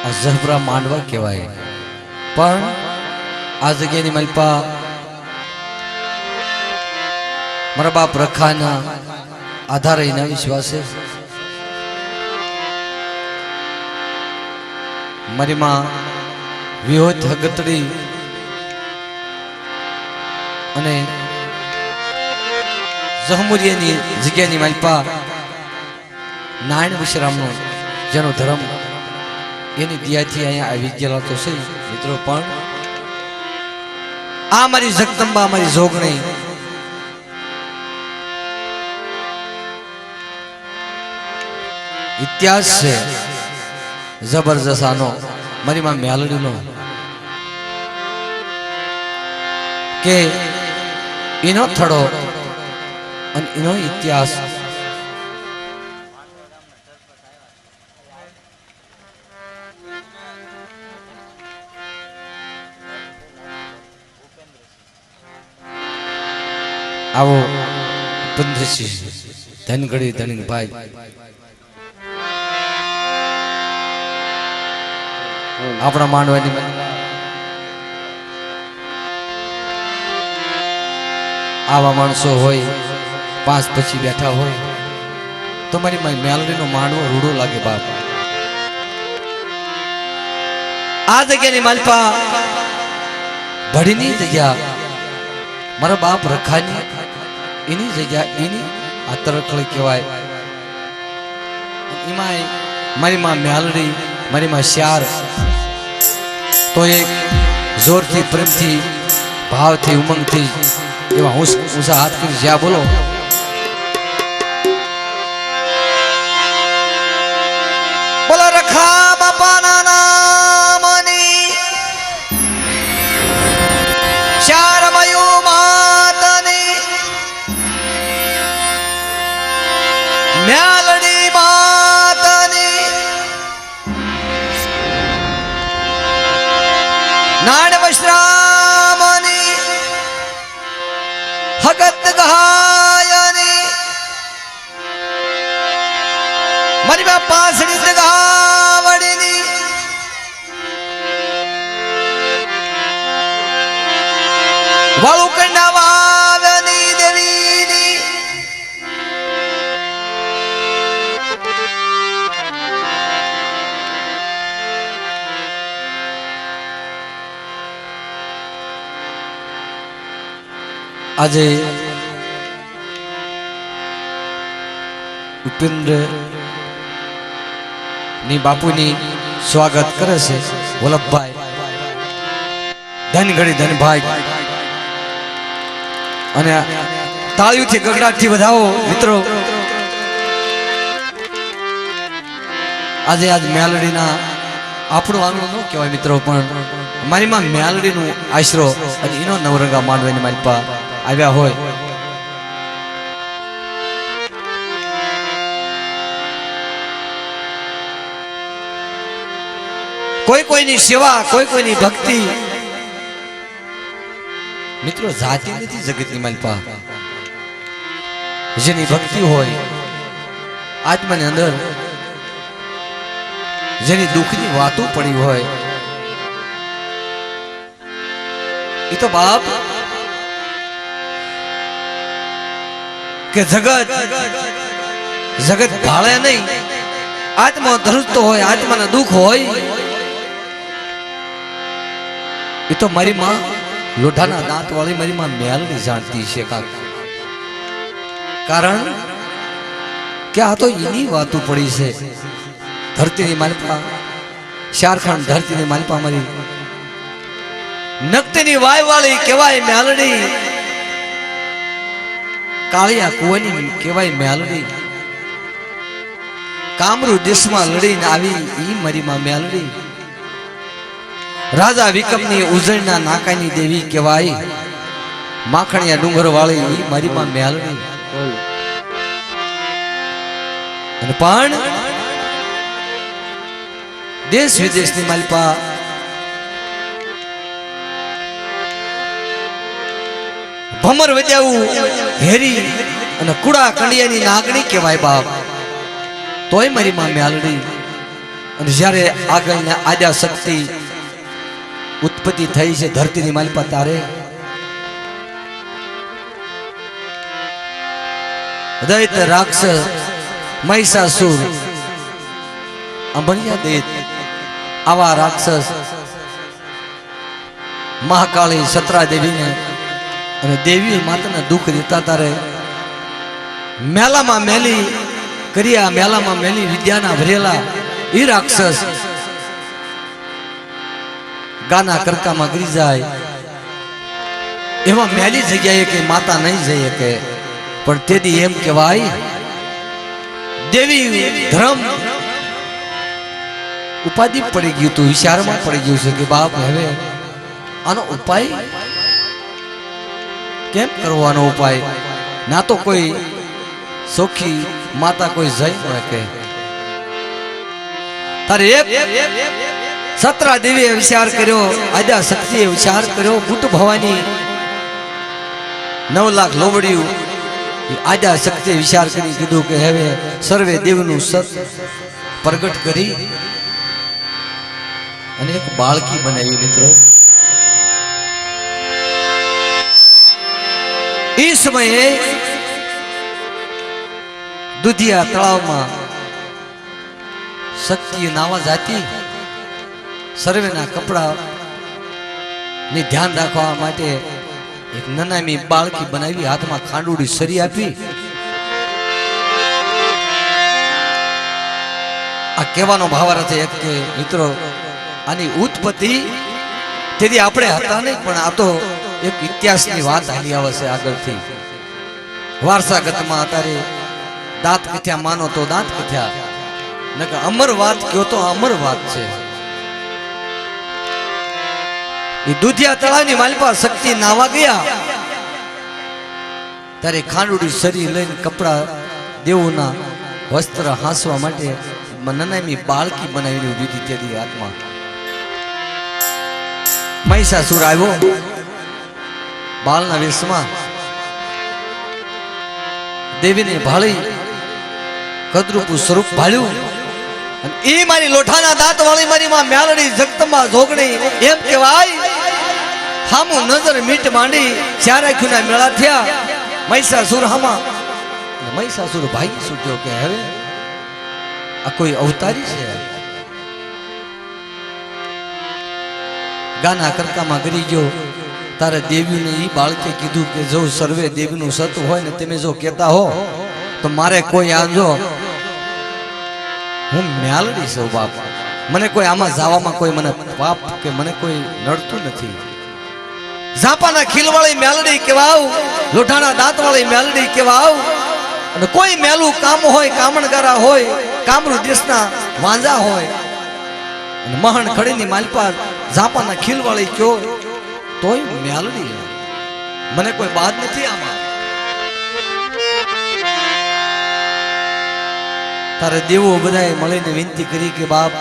આ જહબરા માંડવા કહેવાય, પણ આ જગ્યાની માલપા મારા બાપ રખાના આધારે એના વિશ્વાસે મારી માં વિહોત હગતડી અને જહમુરિયાની જગ્યાની માલપા નારાયણ વિશ્રામનો જેનો ધર્મ એની દિયાથી અહીંયા આવી ગયેલા તો છે મિત્રો, પણ આ મારી જગદંબા મારી જોગણી ઇતિહાસ છે જબરજસ્ત આનો મારી માં મેલડીનો કે એનો થડો અને એનો ઇતિહાસ આવો પંદ્રસી ધનગડી ધનભાઈ આપણા માંડવાની આવા માણસો હોય, પાંચ પછી બેઠા હોય તો મારી મેલડીનો માંડવો રૂડો લાગે બાપ. આ જગ્યાની માલપા ભડીની જગ્યા મારા બાપ રખાની એની જગ્યા એની આ તરખળી કહેવાય. એમાં મારી માં મેલડી મારી માં શ્યાર તો એક જોરથી પ્રેમથી ભાવથી ઉમંગથી એવા ઊંચા હાથ કરી જ્યાં બોલો બોલો રખા બાપાના નામની શ્યાર મયુ માતની મેલડી માતની નાડ વશ્રામની હગત ગહાયની મારી બા પાસડી ગાવડીની વાળું કંડા વાવની દેવીની આજે ઉપેન્દ્ર ની બાપુની સ્વાગત કરે છે વલ્લભભાઈ ધનગડી ધનભાઈ, અને તાળીઓથી ગગડાટથી વધાવો મિત્રો. આજે આજ મેલડીના આપણું આંગણું ન કહેવાય મિત્રો, પણ મારી માં મેલડીનું આશરો અને એનો નવરંગા માંડવાની મારી પા આવ્યા હોય. કોઈ કોઈની સેવા, કોઈ કોઈની ભક્તિ મિત્રો જાતિ નથી જગતની માલપા. જેની ભક્તિ હોય આત્માની અંદર, જેની દુઃખની વાતો પડી હોય એ તો બાપ કે જગત ભાળે નહીં, આત્મા ધ્રુજતો હોય, આત્માના દુઃખ હોય એ તો મારી માં લોઢાના દાંત વાળી મારી માં મેલડી જાણતી છે કાક. કારણ કે આ તો એની વાતો પડી છે. ધરતીની માલિપા શારખાન ધરતીની માલિપા મારી નક્તિની વાય વાળી કહેવાય મેલડી, કાળિયા કુવાની કહેવાય મેલડી. કામરૂ દેશમાં લડીને આવી ઈ મારી માં મેલડી. રાજા વિકમની ઉજળના નાકાની દેવી કહેવાય માખણિયા ડુંગર વાળી ઈ મારી માં મેલડી. અને પણ દેશ વિદેશની માલિપા ભમર વજાવું હેરી અને કુડા કંડિયાની નાગણી કહેવાય બાપ. તોય મારી માં મેલડી અને જ્યારે આગળ આદ્યા શક્તિ ઉત્પત્તિ થઈ છે ધરતીની માલિપા તારે દૈત્ય રાક્ષસ મહિષાસુર અંબરિયા દૈત આવા રાક્ષસ મહાકાળી સતરા દેવીને અને દેવી માતાને દુઃખ દેતા તારે મેલામાં મેલી કર્યા મેલામાં મેલી વિદ્યાના ભરેલા એ રાક્ષસ ગાના કરકામાં ગરી જાય એમાં મેલી જગ્યાએ કે માતા નહીં જઈએ કે પણ તેથી એમ કહેવાય દેવી ધર્મ ઉપાધિ પડી ગયું તું વિચારમાં પડી ગયું છે કે બાપ હવે આનો ઉપાય કેમ કરવાનો ઉપાય ના તો કોઈ સોખી માતા કોઈ જઈ ન કે તારે એક સતરા દેવીએ વિચાર કર્યો આદ્યા શક્તિએ વિચાર કર્યો ભૂત ભવાની 9 લાખ લોબડિયું આદ્યા શક્તિએ વિચાર કરી કીધું કે હવે સર્વે દેવનું સત પ્રગટ કરી અને એક બાળકી બનાવી મિત્રો એ સમયે દુધિયા તળાવમાં શક્તિ નાવા જાતી સર્વેના કપડા ને ધ્યાન રાખવા માટે એક નનામી બાળકી બનાવી હાથમાં ખાંડુડી સરી આપી આ કહેવાનો ભાવાર્થ એક કે મિત્રો આની ઉત્પત્તિ તેથી આપણે હતા નહીં પણ આ તો એક ઇતિહાસની વાત હાલી આવે છે આગળથી વારસાગતમાં અત્યારે દાંત કથ્યા માનો તો દાંત કથ્યા નકર અમર વાત કયો તો અમર વાત છે એ દુધિયા તળાવની માલિપા શક્તિ નાવા ગયા ત્યારે ખાંડુડી શરી લઈને કપડા દેવોના વસ્ત્ર હાંસવા માટે નનામી બાળકી બનાવીને ઉભી હતી તેની હાથમાં મહિષાસુર આવ્યો બાળના વેશમાં દેવીને ભાળી કદરૂપું સ્વરૂપ ભાળ્યું અને એ મારી લોઠાના દાંત વાળી મારી માં મ્યાલડી જગતમાં જોગણી એમ કહેવાય હામું નજર મીટ માંડી ચાર આંખના મેળા થયા મહિષાસુર હામાં મહિષાસુર ભાગી છૂટ્યો કે હવે આ કોઈ અવતારી છે ગાના કરકામાં ગરી ગયો તારે દેવીને ઈ બાળકે કીધું કે જો સર્વે દેવીનું સત હોય ને તમે જો કહેતા હો તો મારે કોઈ આજો હું મ્યાલડી છું બાપ મને કોઈ આમાં જવામાં કોઈ મને પાપ કે મને કોઈ નડતું નથી ઝાપાના ખીલવાળી મ્યાલડી કેવાવ લોઠાના દાંતવાળી મ્યાલડી કેવાવ અને કોઈ મેલું કામ હોય કામણગારા હોય કામરૂ દેશના વાંજા હોય અને મહણ ખડીની માલપા ઝાપાના ખીલવાળી કયો તોય મ્યાલડી મને કોઈ બાદ નથી આમાં તારે દેવો બધાએ મળીને વિનંતી કરી કે બાપ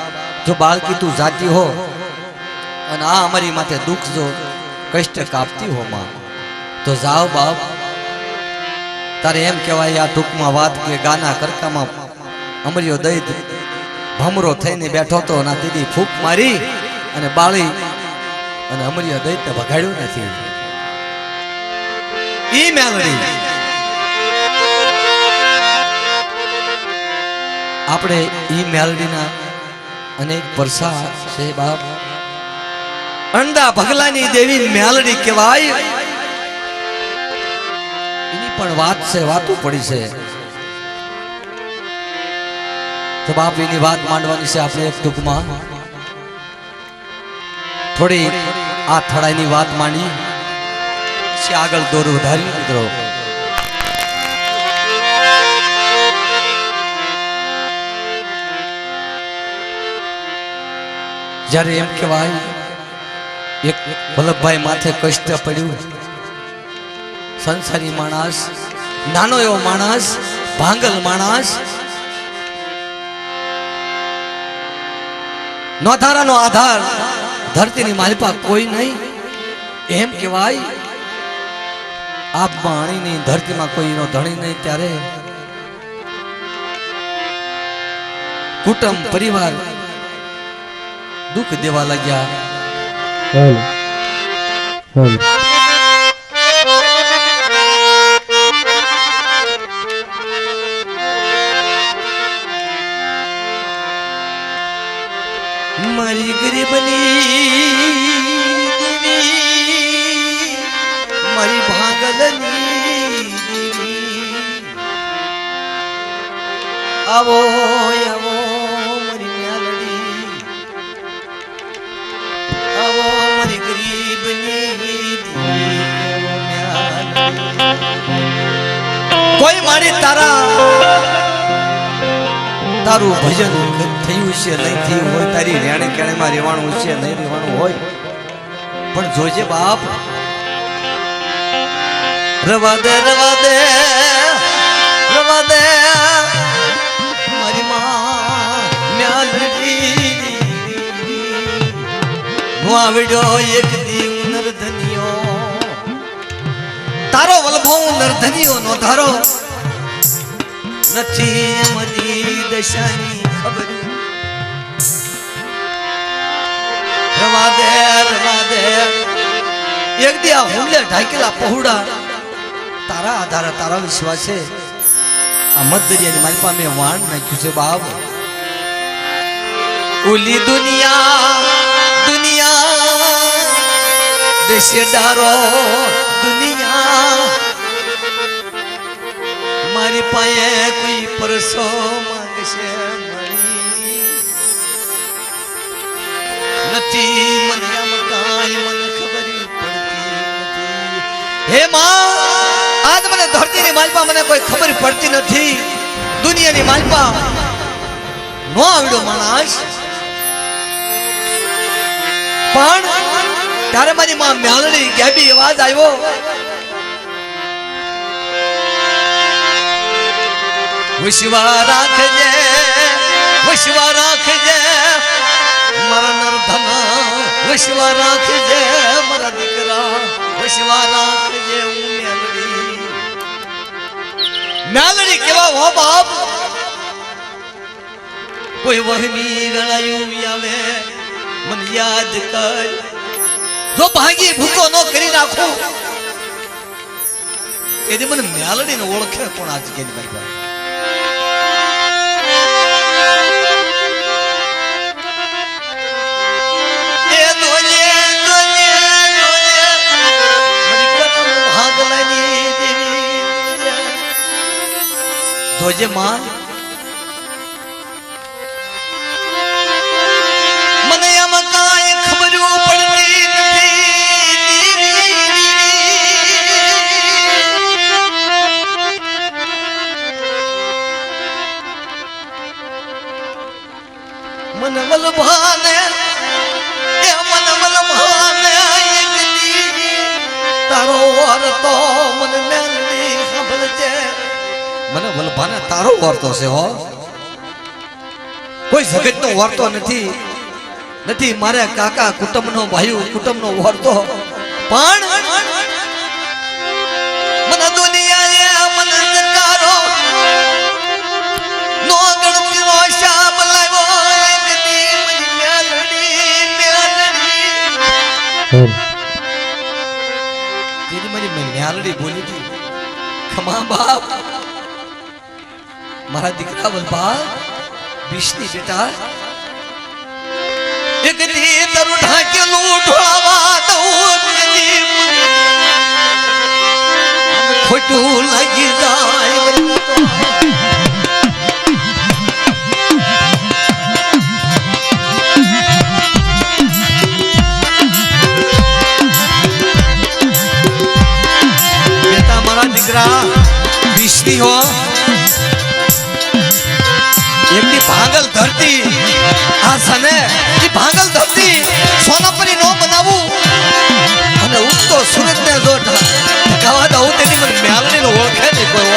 જો બાળકી તું જાતી હો અને આ અમારી માથે દુઃખ જો કષ્ટ કાપતી હો માં તો જાઓ બાપ તારે એમ કહેવાય આ ટૂંકમાં વાત કે ગાના કરકામાં અમરિયો દૈત ભમરો થઈને બેઠો તો ના દીદી ફૂંક મારી અને બાળી અને અમરિયો દૈતને ભગાડ્યું નથી ઈ મેલડી આપણે ઈ મેલડીના અનેક પરસા છે બાપ અંડા ભગલાની દેવી મેલડી કહેવાય એની પણ વાત છે વાતું પડી છે તો બાપ એની વાત માંડવાની છે આપણે એક ટૂંકમાં થોડી આ થડાઈની વાત માંડી છે આગળ દોર વધારી મિત્રો જ્યારે એમ કહેવાય એક વલ્લભભાઈ માથે કષ્ટ પડ્યું સંસારી માણસ નાનો એવો માણસ ભાંગલ માણસ નોધારાનો આધાર ધરતીની માલિપા કોઈ નહીં એમ કહેવાય આ પાણીની ધરતીમાં કોઈનો ધણી નહીં ત્યારે કુટુંબ પરિવાર દુઃખ દેવા લાગ્યા. હાલો હાલો મારી ગરીબની દેવી, મારી ભાગલની દેવી, આવો આવો મારી મ્યાલડી, આવો મારી ગરીબની દેવી, આવો મ્યાલડી. કોઈ મારી તારું ભજન થયું છે નહીં થયું હોય, તારી રેણે કેણેમાં રહેવાનું છે નહીં રહેવાનું હોય, પણ જોજે બાપ, રવા દે રવા દે રવા દે મારી માં મ્યાલડી. હું આવડ્યો એક દીવ નરધનિયો, તારો વલ્ભો નરધનિયો નો ધારો નથી મની દશાની ખબર. રવા દે એક દી આ હુમલે ઢાકેલા પહોળા તારા આધારે તારા વિશ્વાસે આ મધદરિયાની માલપા મેં વાણ નાખ્યું છે બાપ. ઓલી દુનિયા દેશે ડારો દુનિયા, મારી પાસે કોઈ પરસો માંગશે મળી નથી, મને આમ કાંઈ મને ખબર પડતી નથી. હે માં, આજ મને ધરતીની માલપા મને કોઈ ખબર પડતી નથી, દુનિયાની માલપા નો આવડ્યો માણસ. પણ ત્યારે મારી માં મ્યાલડી ગેબી અવાજ આવ્યો, વિશ્વા રાખજે મારા નરધના, વિશ્વા રાખજે મારા દીકરા, વિશ્વા રાખજે. હું મ્યાલડી કેવા હો બાપ, કોઈ વહમી રણાયું આવે મને યાદ કર, જો ભાગી ભૂકો ન કરી નાખું એથી મને મ્યાલડીને ઓળખે કોણ આ જગ્યાની મારી પાસે. જોજે માં, મને આમાં કાંઈ ખબર પડતી નથી, મને વલ્ભાને તારો વારતો મને મેલડી સાંભળજે. મને વલ્ભાને તારો વારતો છે હો, કોઈ જગતનો વારતો નથી મારે કાકા કુટુંબનો ભાઈ કુટુંબનો વારતો. પણ મને દુનિયાએ મને જકારો નો ગણતીનો શાપ લાવ્યો, એક દી મારી મ્યાલડી બોલી હતી, ખમા બાપ મારા દીકરા વલ્ભા વિષ્ણુ બેટા, એક દી તારું ઢાકેલું ઢોળાવા દઉં, ખોટું લાગી જાય. બેટા મારા દીકરા વિષ્ણુ હો, એકની ભાંગલ ધરતી આ સને એ ભાંગલ ધરતી સોનાપરી નો બનાવું અને ઉગતો સૂરજ ને જો ઢકાવા દઉં તેની મને મ્યાલડી નો ઓળખે નહીં કોઈ.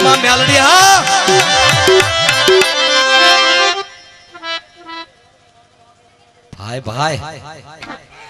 માં મેલડી હા ભાઈ ભાઈ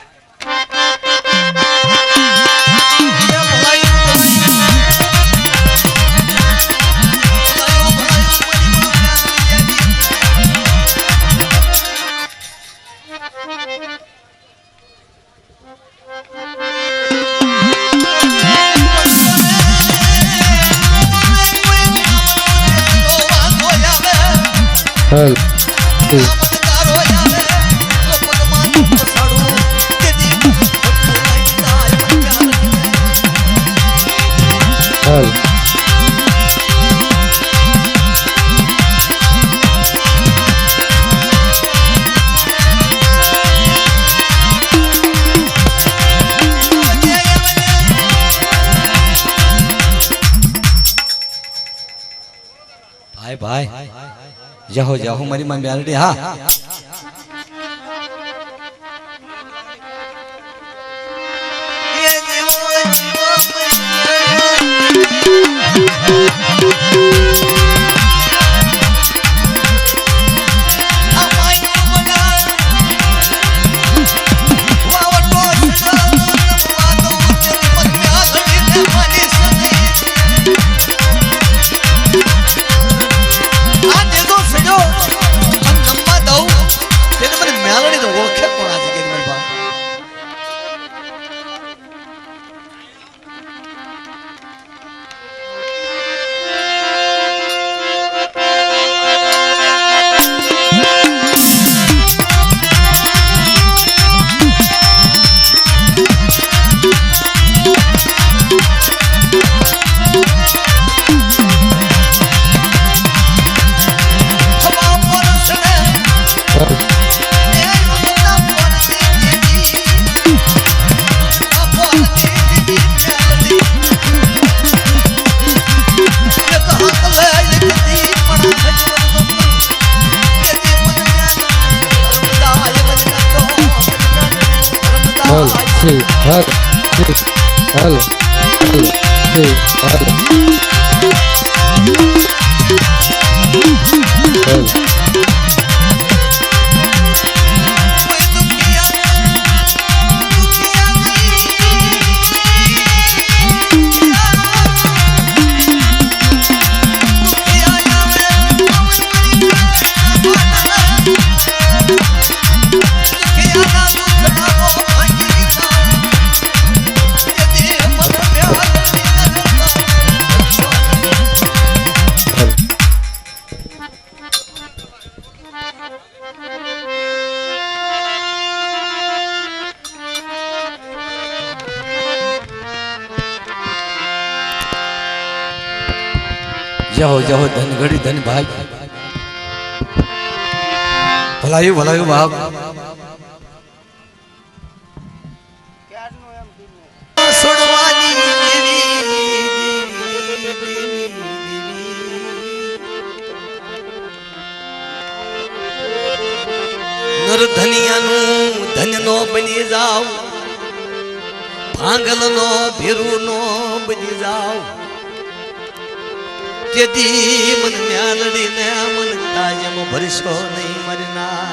હાલ હાલ ભાઈ ભાઈ જાહો જાહો મારી માં મેલડી હા હાલ હાલ જાહો જાહો ધન ઘડી ધન ભાઈ ભલાયું બાપ નર ધનિયાનું ધન નો બની જાવ ભાંગલ નો ભેરું નો બની જાવ તેથી મન મ્યાલડી ને મન તાજમ ભરશો નહીં મરના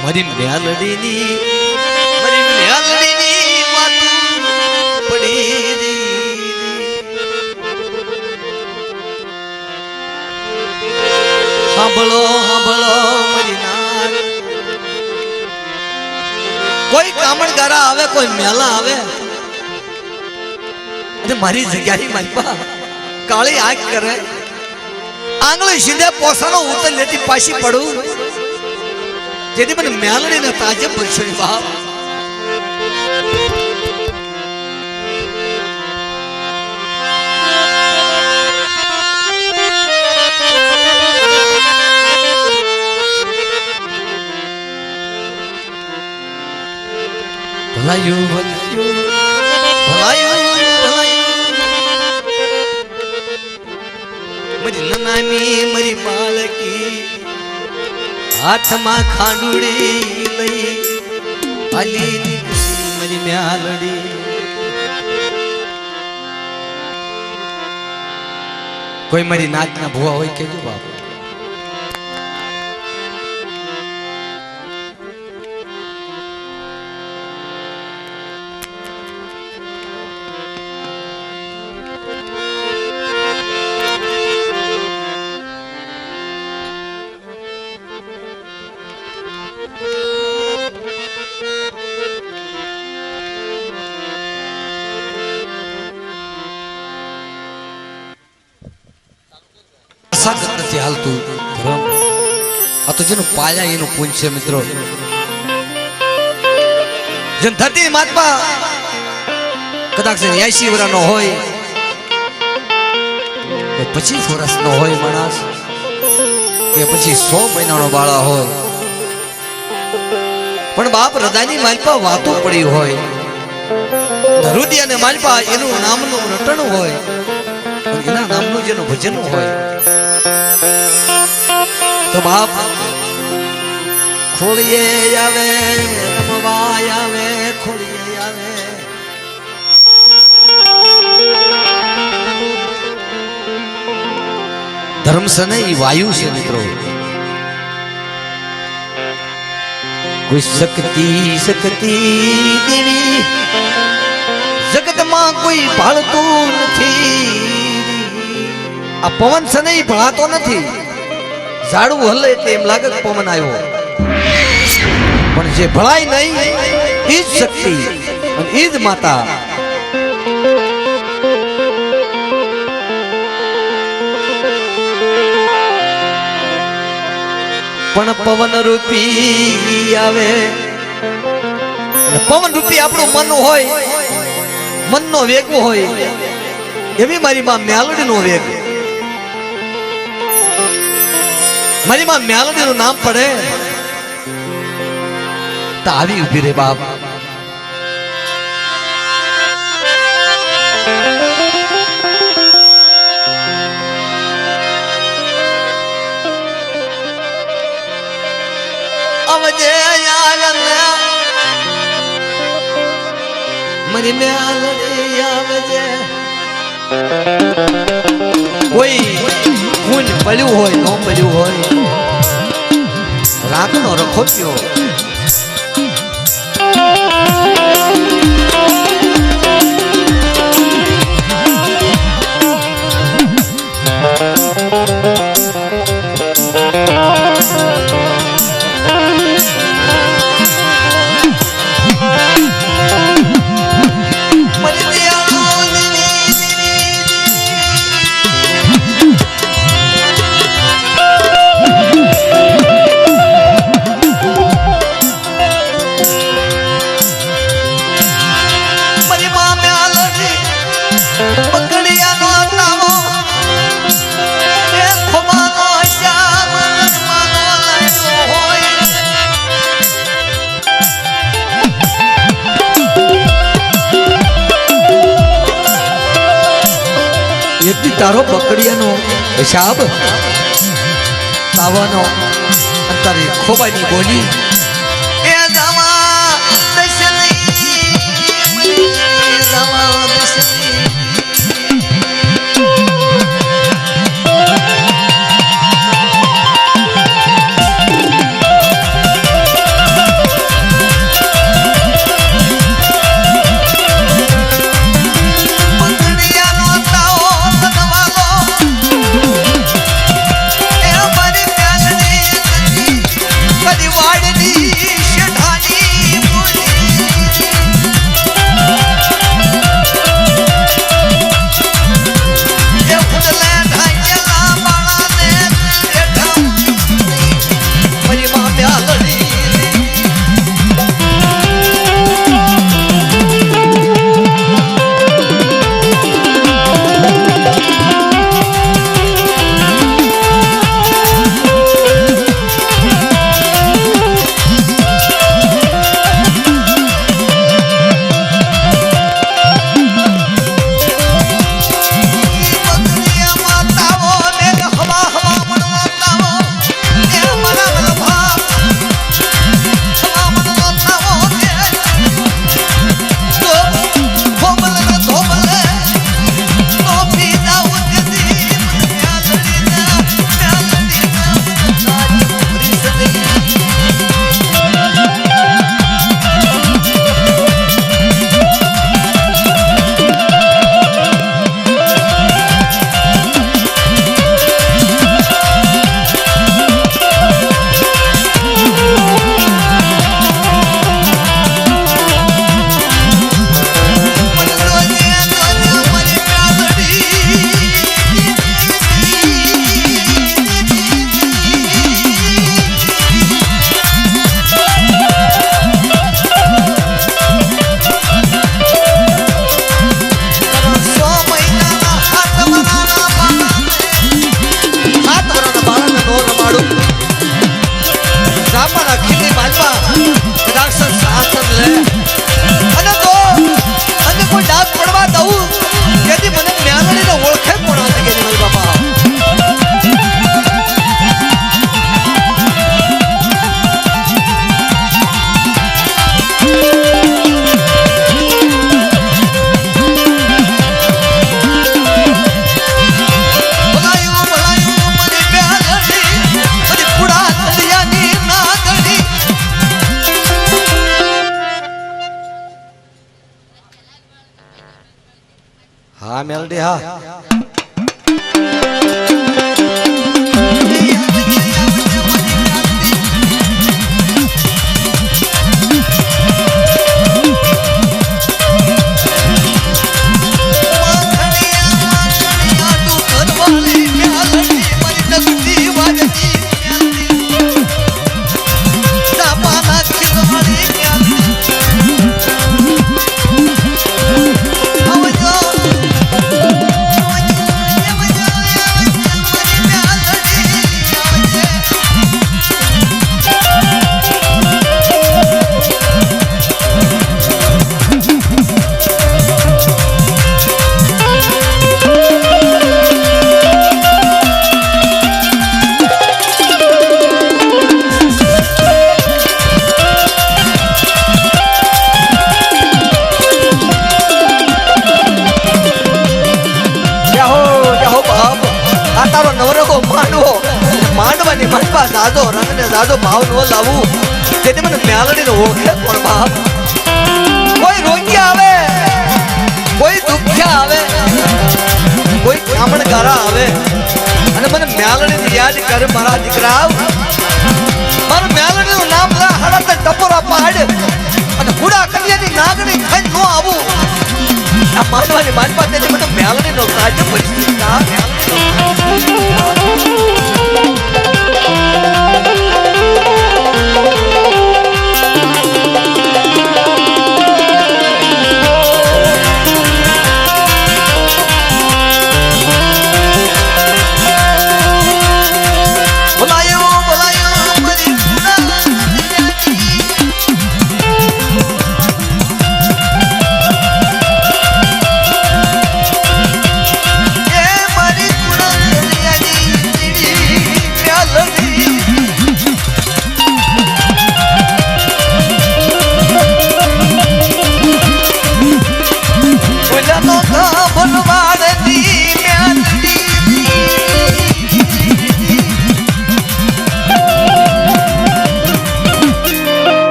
મારી મ્યાલડી ની વાત પડી સાંભળો મારી નાર કોઈ કામણગારા આવે કોઈ મેલા આવે મારી જગ્યાની મારી પા કાળી આંખ કરે આંગળી સીધે પોસાનો ઉતર લેતી પાછી પડું જેથી મને મેલડી ને તાજે ભરશો બાપ ભલાયું મારી નાની મારી બાળકી હાથમાં ખાંડુડી લઈ આલી મારી મ્યાલડી કોઈ મારી નાચના ભુવા હોય કેજો બાપ. સંગત નથી હાલતું ધર્મ. આ તો જેનું પાયા એનું પુણ્ય છે મિત્રો. જેમ ધરતી માતમાં કદાચ 80 વર્ષનો હોય, 25 વર્ષનો હોય માણસ, કે પછી 100 મહિનાનો બાળા હોય, પણ બાપ હૃદયની માલપા વાતો પડી હોય, હૃદય અને માલપા એનું નામનું રટણ હોય, એના નામનું જેનું ભજન હોય, તો બાપ ખોળીએ આવે, રમવા આવે, ખોળીએ આવે. ધર્મ છે ને એ વાયુ છે મિત્રો. કોઈ શક્તિ શક્તિ દેવી જગતમાં કોઈ ભાળતું નથી. આ પવન છે ને એ ભળાતો નથી. ઝાડવું હલે એટલે એમ લાગે કે પવન આવ્યો, પણ જે ભળાય નહીં એ જ શક્તિ અને એ જ માતા. પણ પવન રૂપી આવે, પવન રૂપી આપણું મન હોય, મનનો વેગ હોય, એવી મારી માં મેલડી નો વેગ. મારી માં મેલડી નું નામ પડે તો આવી ઉભી રે બાપ. અવજે મારી મેલડી આવજે. કોઈ ખૂન પડ્યું હોય, ન પડ્યું હોય, રાતનો રખોટ્યો તારો બકડિયાનો હિસાબ તાવાનો અંતરે ખોબાની બોલી એ જવા દશની જવા દશની. હા મેલડી હા દાદો રંગ ને દાદો ભાવ નો લાવું તેથી મને મેલડી ને ઓળખે પણ બાપ કોઈ રોગી આવે કોઈ દુખ્યા આવે કોઈ કામણ ગારા આવે અને મને મેલડી ને યાદ કરે મારા દીકરા મારા મેલડી નું નામ લા હડત ટપોરા પાડ અને હુડા કન્યાની નાગણી ખાઈ નો આવું આ માનવાની માનપા તેથી મને મેલડી નો કાજ પડી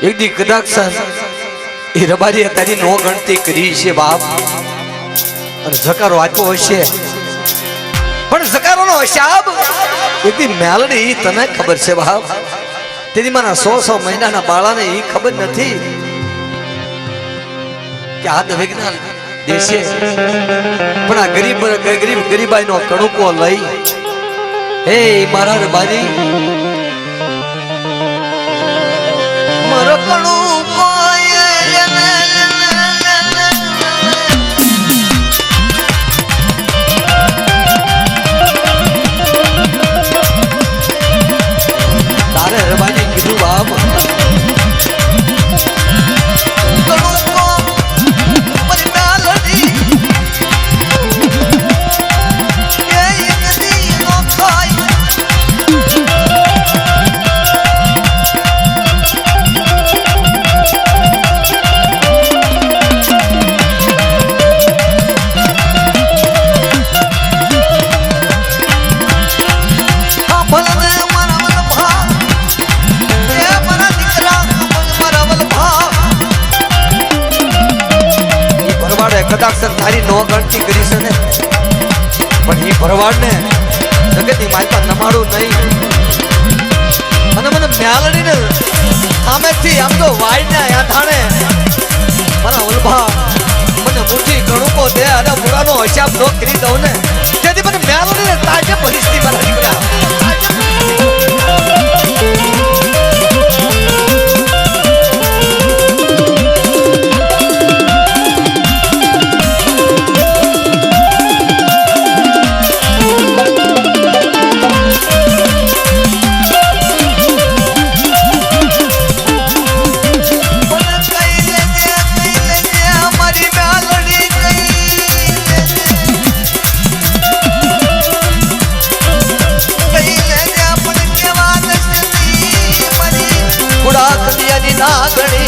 એક દી કદાચ એ રબારી તારી નો ગણતી કરી છે બાપ અને જકારો આપ્યો હશે પણ જકારો નો હિસાબ એક દી મેલડી તને ખબર છે બાપ તેથી મારા 100 મહિનાના બાળાને એ ખબર નથી કે આ વિજ્ઞાન દેશે પણ આ ગરીબાઈ નો કણુકો લઈ હે મારા રબારી મારો કણુકો તારે રબારી કીધું બાપ તારી નો ગણતી કરી છે ને પણ એ ભરવાડ ને જગતની માલપા નમાડું નહીં અને મને મ્યાલડી ને સામેથી આમ તો વાઈ ને યાથાણે મારા ઓલભા મને મુઠ્ઠી ગણુકો દે અને મુરાનો હિસાબ નો કરી દઉં ને તેથી મને મ્યાલડી ને તાજે પરિસ્થિતિ મારા દીકરા નાગણી